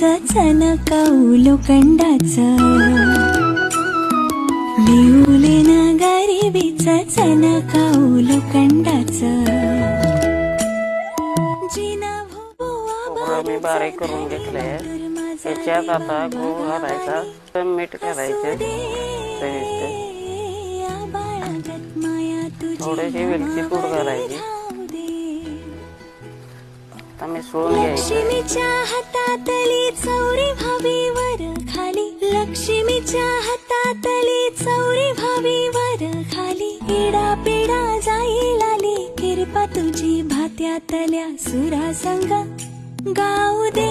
चणकाऊ लोखंडाचं लिहुले ना गरिबीचं चणकाऊ लोखंडाचं मी बारीक करून घेतले. त्याच्यात आता गूळ घालायचा, मीठ घालायचं, थोडीशी वेलची पूड घालायची. आता मिसळून घ्यायचं. लक्ष्मीच्या हातातली चौरी व्हावी वर खाली, लक्ष्मीच्या हातातली चौरी व्हावी वर खाली. इडा पिडा जाईल आली, कृपा तुझी भात्यातल्या सुरा संग गाऊ दे.